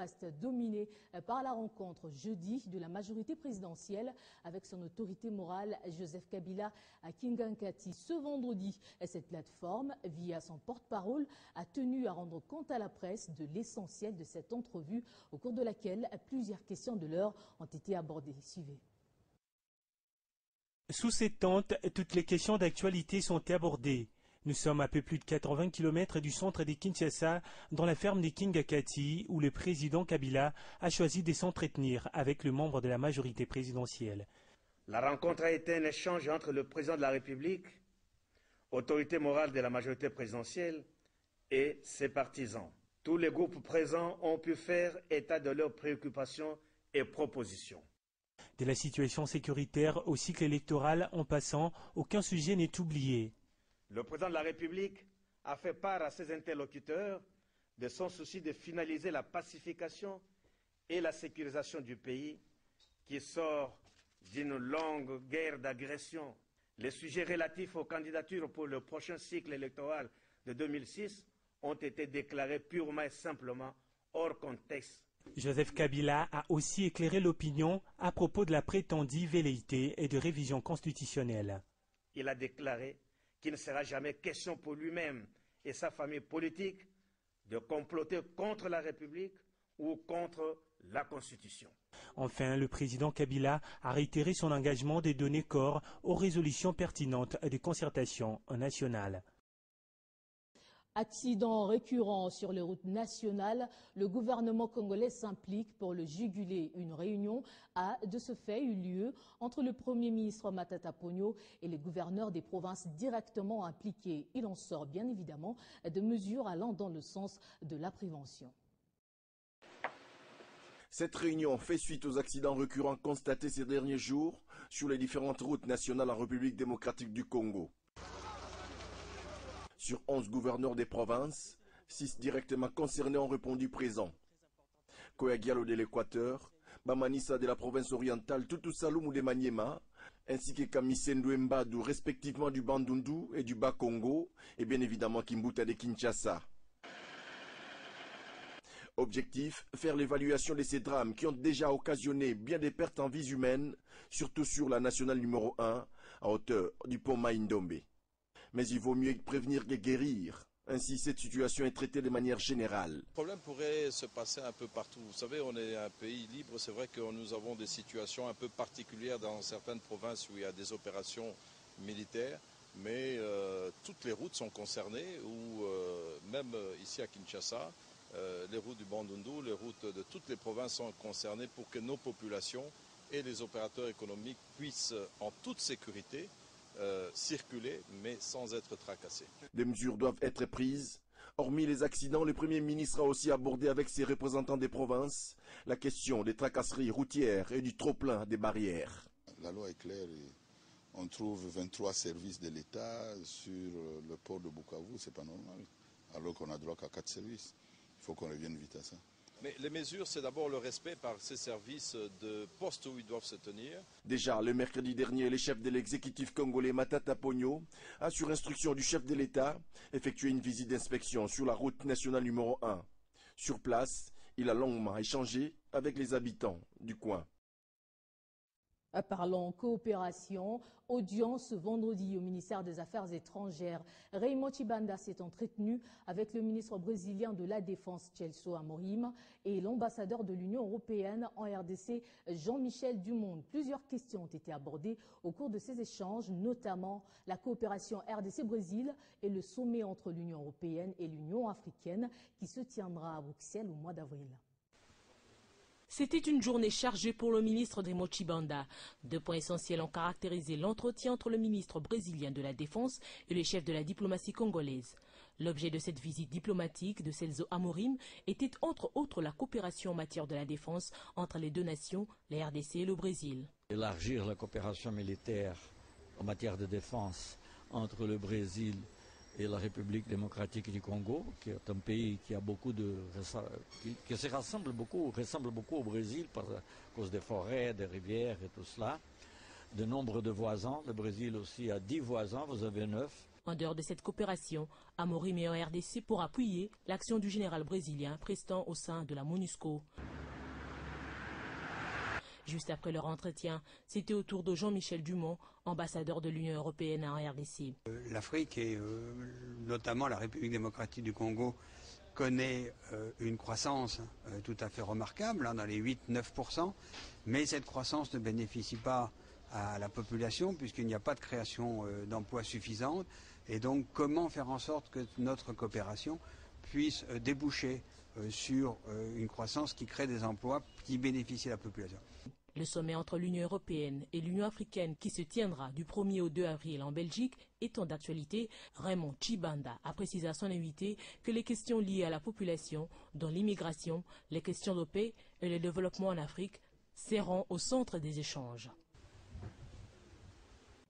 reste dominé par la rencontre jeudi de la majorité présidentielle avec son autorité morale Joseph Kabila à Kingankati. Ce vendredi, cette plateforme, via son porte-parole, a tenu à rendre compte à la presse de l'essentiel de cette entrevue au cours de laquelle plusieurs questions de l'heure ont été abordées. Suivez. Sous cette tente, toutes les questions d'actualité sont abordées. Nous sommes à peu plus de 80 km du centre de Kinshasa, dans la ferme de Kingakati, où le président Kabila a choisi de s'entretenir avec le membre de la majorité présidentielle. La rencontre a été un échange entre le président de la République, autorité morale de la majorité présidentielle, et ses partisans. Tous les groupes présents ont pu faire état de leurs préoccupations et propositions. De la situation sécuritaire au cycle électoral en passant, aucun sujet n'est oublié. Le président de la République a fait part à ses interlocuteurs de son souci de finaliser la pacification et la sécurisation du pays qui sort d'une longue guerre d'agression. Les sujets relatifs aux candidatures pour le prochain cycle électoral de 2006 ont été déclarés purement et simplement hors contexte. Joseph Kabila a aussi éclairé l'opinion à propos de la prétendue velléité et de révision constitutionnelle. Il a déclaré qu'il ne sera jamais question pour lui-même et sa famille politique de comploter contre la République ou contre la Constitution. Enfin, le président Kabila a réitéré son engagement de donner corps aux résolutions pertinentes des concertations nationales. Accidents récurrents sur les routes nationales, le gouvernement congolais s'implique pour le juguler. Une réunion a de ce fait eu lieu entre le Premier ministre Matata Ponyo et les gouverneurs des provinces directement impliqués. Il en sort bien évidemment de mesures allant dans le sens de la prévention. Cette réunion fait suite aux accidents récurrents constatés ces derniers jours sur les différentes routes nationales en République démocratique du Congo. Sur 11 gouverneurs des provinces, 6 directement concernés ont répondu présents. Koyagialo de l'Équateur, Bamanissa de la province orientale, Tutu Saloum de Maniema, ainsi que Kamisendo Mbadou, respectivement du Bandundu et du Bas-Congo, et bien évidemment Kimbuta de Kinshasa. Objectif, faire l'évaluation de ces drames qui ont déjà occasionné bien des pertes en vies humaines, surtout sur la nationale numéro 1, à hauteur du pont Maïndombe. Mais il vaut mieux prévenir que guérir. Ainsi, cette situation est traitée de manière générale. Le problème pourrait se passer un peu partout. Vous savez, on est un pays libre. C'est vrai que nous avons des situations un peu particulières dans certaines provinces où il y a des opérations militaires. Mais toutes les routes sont concernées, ou même ici à Kinshasa, les routes du Bandundu, les routes de toutes les provinces sont concernées pour que nos populations et les opérateurs économiques puissent en toute sécurité circuler, mais sans être tracassés. Des mesures doivent être prises. Hormis les accidents, le Premier ministre a aussi abordé avec ses représentants des provinces la question des tracasseries routières et du trop-plein des barrières. La loi est claire. On trouve 23 services de l'État sur le port de Bukavu, c'est pas normal. Alors qu'on a droit qu'à 4 services. Il faut qu'on revienne vite à ça. Mais les mesures, c'est d'abord le respect par ces services de poste où ils doivent se tenir. Déjà, le mercredi dernier, le chef de l'exécutif congolais Matata Ponyo a, sur instruction du chef de l'État, effectué une visite d'inspection sur la route nationale numéro 1. Sur place, il a longuement échangé avec les habitants du coin. Parlons coopération, audience vendredi au ministère des Affaires étrangères. Raymond Chibanda s'est entretenu avec le ministre brésilien de la Défense, Celso Amorim, et l'ambassadeur de l'Union européenne en RDC, Jean-Michel Dumont. Plusieurs questions ont été abordées au cours de ces échanges, notamment la coopération RDC-Brésil et le sommet entre l'Union européenne et l'Union africaine qui se tiendra à Bruxelles au mois d'avril. C'était une journée chargée pour le ministre Raymond Chibanda. 2 points essentiels ont caractérisé l'entretien entre le ministre brésilien de la Défense et le chef de la diplomatie congolaise. L'objet de cette visite diplomatique de Celso Amorim était entre autres la coopération en matière de la défense entre les deux nations, la RDC et le Brésil. Élargir la coopération militaire en matière de défense entre le Brésil et la République démocratique du Congo, qui est un pays qui a qui se ressemble beaucoup au Brésil à cause des forêts, des rivières et tout cela. De nombre de voisins, le Brésil aussi a 10 voisins, vous avez 9. En dehors de cette coopération, Amorim est en RDC pour appuyer l'action du général brésilien prestant au sein de la MONUSCO. Juste après leur entretien, c'était au tour de Jean-Michel Dumont, ambassadeur de l'Union européenne en RDC. L'Afrique et notamment la République démocratique du Congo connaît une croissance tout à fait remarquable, dans les 8-9%, mais cette croissance ne bénéficie pas à la population puisqu'il n'y a pas de création d'emplois suffisante. Et donc comment faire en sorte que notre coopération puisse déboucher sur une croissance qui crée des emplois qui bénéficient à la population. Le sommet entre l'Union européenne et l'Union africaine qui se tiendra du 1er au 2 avril en Belgique étant d'actualité, Raymond Tshibanda a précisé à son invité que les questions liées à la population, dont l'immigration, les questions de paix et le développement en Afrique, seront au centre des échanges.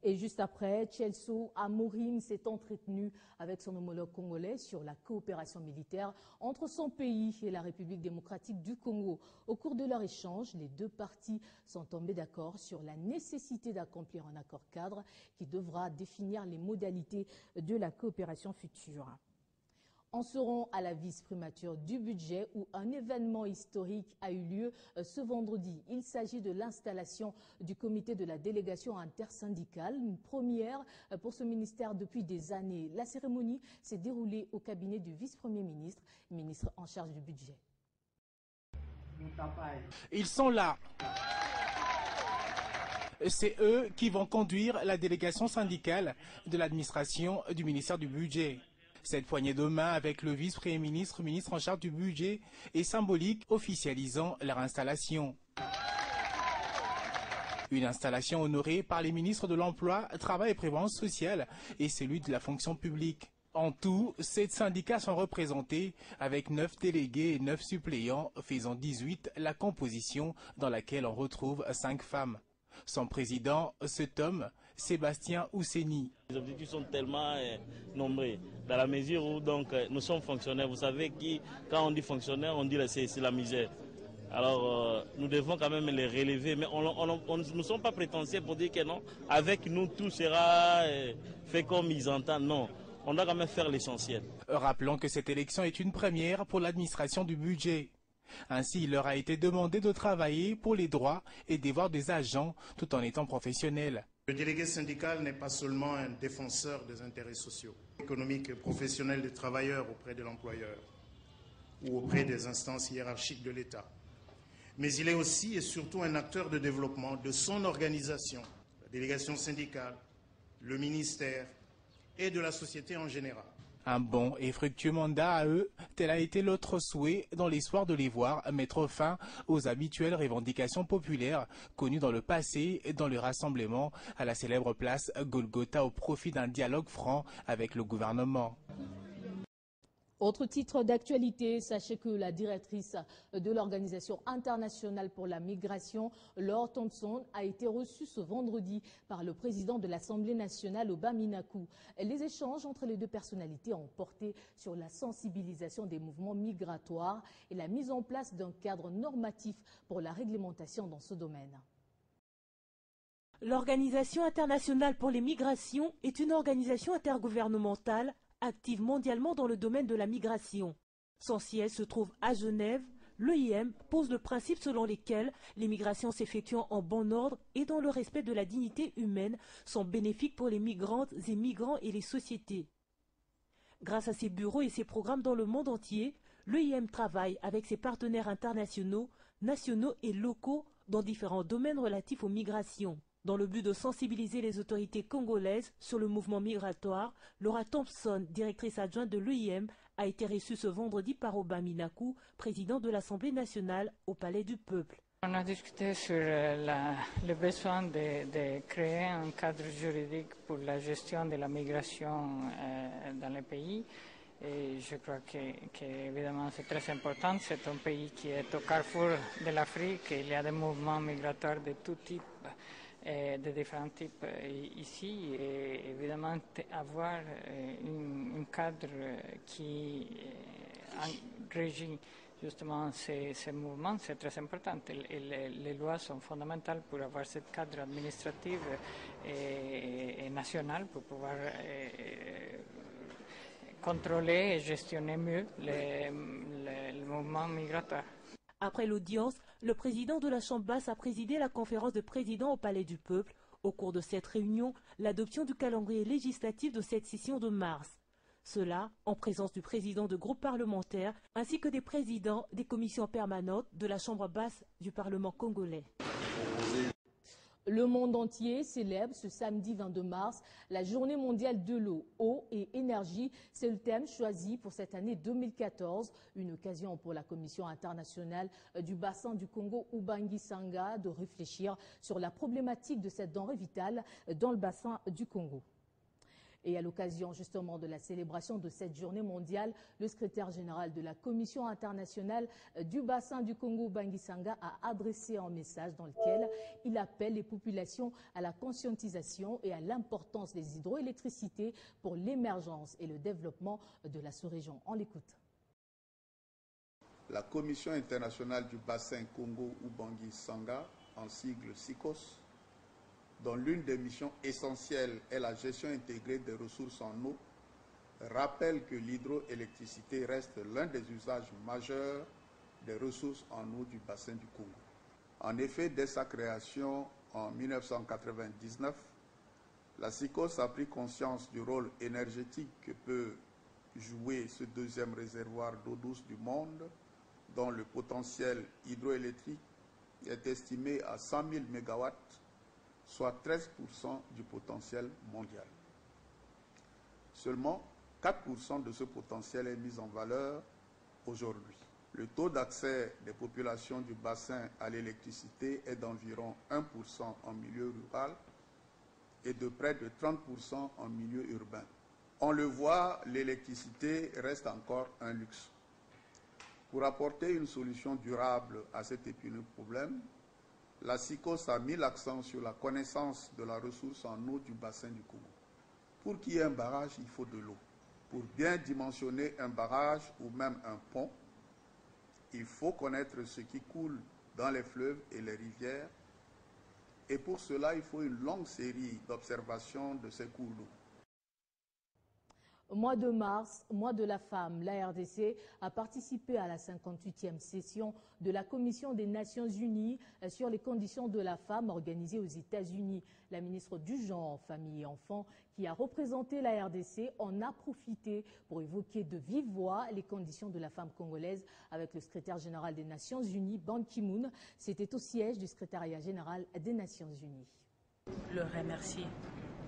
Et juste après, Celso Amorim s'est entretenu avec son homologue congolais sur la coopération militaire entre son pays et la République démocratique du Congo. Au cours de leur échange, les deux parties sont tombées d'accord sur la nécessité d'accomplir un accord cadre qui devra définir les modalités de la coopération future. En seront à la vice-primature du budget où un événement historique a eu lieu ce vendredi. Il s'agit de l'installation du comité de la délégation intersyndicale, une première pour ce ministère depuis des années. La cérémonie s'est déroulée au cabinet du vice-premier ministre, ministre en charge du budget. Ils sont là. C'est eux qui vont conduire la délégation syndicale de l'administration du ministère du budget. Cette poignée de main avec le vice-premier ministre, ministre en charge du budget, est symbolique, officialisant leur installation. Une installation honorée par les ministres de l'Emploi, Travail et Prévoyance sociale et celui de la fonction publique. En tout, 7 syndicats sont représentés avec 9 délégués et 9 suppléants, faisant 18 la composition dans laquelle on retrouve 5 femmes. Son président, cet homme, Sébastien Ousseni. Les objectifs sont tellement nombreux, dans la mesure où donc, nous sommes fonctionnaires. Vous savez, quand on dit fonctionnaire, on dit que c'est la misère. Alors nous devons quand même les relever, mais nous ne sommes pas prétentieux pour dire que non, avec nous tout sera fait comme ils entendent. Non, on doit quand même faire l'essentiel. Rappelons que cette élection est une première pour l'administration du budget. Ainsi, il leur a été demandé de travailler pour les droits et devoirs des agents tout en étant professionnels. Le délégué syndical n'est pas seulement un défenseur des intérêts sociaux, économiques et professionnels des travailleurs auprès de l'employeur ou auprès des instances hiérarchiques de l'État, mais il est aussi et surtout un acteur de développement de son organisation, la délégation syndicale, le ministère et de la société en général. Un bon et fructueux mandat à eux, tel a été l'autre souhait dans l'espoir de les voir mettre fin aux habituelles revendications populaires connues dans le passé dans le rassemblement à la célèbre place Golgotha au profit d'un dialogue franc avec le gouvernement. Autre titre d'actualité, sachez que la directrice de l'Organisation internationale pour la migration, Laure Thompson, a été reçue ce vendredi par le président de l'Assemblée nationale au Baminakou. Les échanges entre les deux personnalités ont porté sur la sensibilisation des mouvements migratoires et la mise en place d'un cadre normatif pour la réglementation dans ce domaine. L'Organisation internationale pour les migrations est une organisation intergouvernementale active mondialement dans le domaine de la migration. Son siège se trouve à Genève. L'OIM pose le principe selon lequel les migrations s'effectuant en bon ordre et dans le respect de la dignité humaine sont bénéfiques pour les migrantes et migrants et les sociétés. Grâce à ses bureaux et ses programmes dans le monde entier, l'OIM travaille avec ses partenaires internationaux, nationaux et locaux dans différents domaines relatifs aux migrations. Dans le but de sensibiliser les autorités congolaises sur le mouvement migratoire, Laura Thompson, directrice adjointe de l'OIM, a été reçue ce vendredi par Baminakou, président de l'Assemblée nationale au Palais du Peuple. On a discuté sur le besoin de créer un cadre juridique pour la gestion de la migration dans le pays. Et je crois que évidemment c'est très important. C'est un pays qui est au carrefour de l'Afrique. Il y a des mouvements migratoires de tout type. De différents types ici, et évidemment avoir un cadre qui régit justement ces mouvements, c'est très important. Et les lois sont fondamentales pour avoir ce cadre administratif et national pour pouvoir contrôler et gestionner mieux le mouvement migratoire. Après l'audience, le président de la Chambre basse a présidé la conférence de présidents au Palais du Peuple. Au cours de cette réunion, l'adoption du calendrier législatif de cette session de mars. Cela en présence du président de groupes parlementaires ainsi que des présidents des commissions permanentes de la Chambre basse du Parlement congolais. Le monde entier célèbre ce samedi 22 mars la journée mondiale de l'eau. Eau et énergie, c'est le thème choisi pour cette année 2014. Une occasion pour la Commission internationale du bassin du Congo Ubangi-Sanga de réfléchir sur la problématique de cette denrée vitale dans le bassin du Congo. Et à l'occasion justement de la célébration de cette journée mondiale, le secrétaire général de la Commission internationale du bassin du Congo, Ubangi-Sanga, a adressé un message dans lequel il appelle les populations à la conscientisation et à l'importance des hydroélectricités pour l'émergence et le développement de la sous-région. On l'écoute. La Commission internationale du bassin Congo Ubangi-Sanga, en sigle SICOS, dont l'une des missions essentielles est la gestion intégrée des ressources en eau, rappelle que l'hydroélectricité reste l'un des usages majeurs des ressources en eau du bassin du Congo. En effet, dès sa création en 1999, la SICOS a pris conscience du rôle énergétique que peut jouer ce deuxième réservoir d'eau douce du monde, dont le potentiel hydroélectrique est estimé à 100 000 MW, soit 13% du potentiel mondial. Seulement 4% de ce potentiel est mis en valeur aujourd'hui. Le taux d'accès des populations du bassin à l'électricité est d'environ 1% en milieu rural et de près de 30% en milieu urbain. On le voit, l'électricité reste encore un luxe. Pour apporter une solution durable à cet épineux problème, la SICOS a mis l'accent sur la connaissance de la ressource en eau du bassin du Congo. Pour qu'il y ait un barrage, il faut de l'eau. Pour bien dimensionner un barrage ou même un pont, il faut connaître ce qui coule dans les fleuves et les rivières. Et pour cela, il faut une longue série d'observations de ces cours d'eau. Au mois de mars, mois de la femme, la RDC a participé à la 58e session de la Commission des Nations Unies sur les conditions de la femme organisée aux États-Unis. La ministre du Genre, Famille et Enfants, qui a représenté la RDC, en a profité pour évoquer de vive voix les conditions de la femme congolaise avec le secrétaire général des Nations Unies, Ban Ki-moon. C'était au siège du secrétariat général des Nations Unies. Le remercier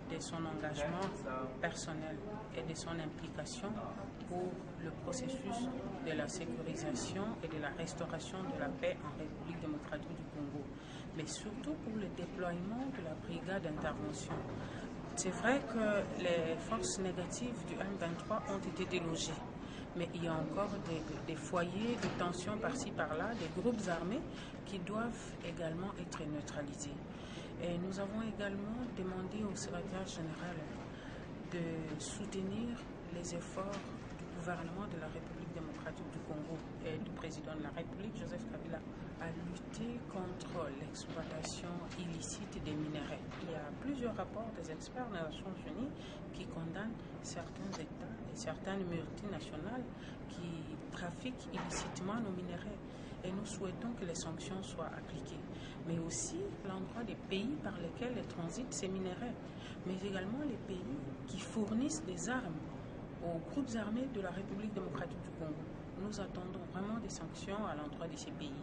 de son engagement personnel et de son implication pour le processus de la sécurisation et de la restauration de la paix en République démocratique du Congo, mais surtout pour le déploiement de la brigade d'intervention. C'est vrai que les forces négatives du M23 ont été délogées, mais il y a encore des foyers de tension par-ci par-là, des groupes armés qui doivent également être neutralisés. Et nous avons également demandé au secrétaire général de soutenir les efforts du gouvernement de la République démocratique du Congo et du président de la République, Joseph Kabila, à lutter contre l'exploitation illicite des minerais. Il y a plusieurs rapports des experts des Nations Unies qui condamnent certains États et certaines multinationales qui trafiquent illicitement nos minerais. Et nous souhaitons que les sanctions soient appliquées, mais aussi l'endroit des pays par lesquels transitent ces minerais, mais également les pays qui fournissent des armes aux groupes armés de la République démocratique du Congo. Nous attendons vraiment des sanctions à l'endroit de ces pays.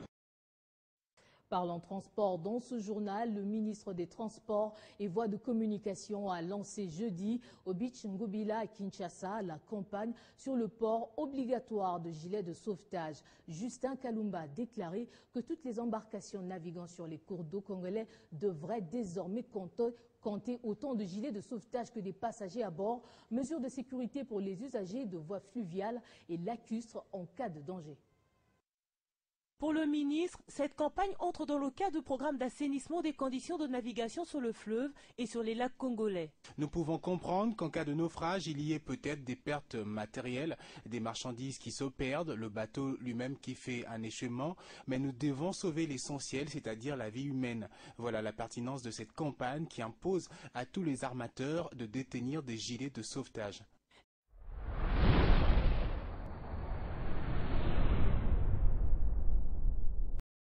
Parlant transport, dans ce journal, le ministre des Transports et Voies de Communication a lancé jeudi au Beach Ngobila à Kinshasa la campagne sur le port obligatoire de gilets de sauvetage. Justin Kalumba a déclaré que toutes les embarcations naviguant sur les cours d'eau congolais devraient désormais compter autant de gilets de sauvetage que des passagers à bord, mesure de sécurité pour les usagers de voies fluviales et lacustres en cas de danger. Pour le ministre, cette campagne entre dans le cadre du programme d'assainissement des conditions de navigation sur le fleuve et sur les lacs congolais. Nous pouvons comprendre qu'en cas de naufrage, il y ait peut-être des pertes matérielles, des marchandises qui se perdent, le bateau lui-même qui fait un échouement, mais nous devons sauver l'essentiel, c'est-à-dire la vie humaine. Voilà la pertinence de cette campagne qui impose à tous les armateurs de détenir des gilets de sauvetage.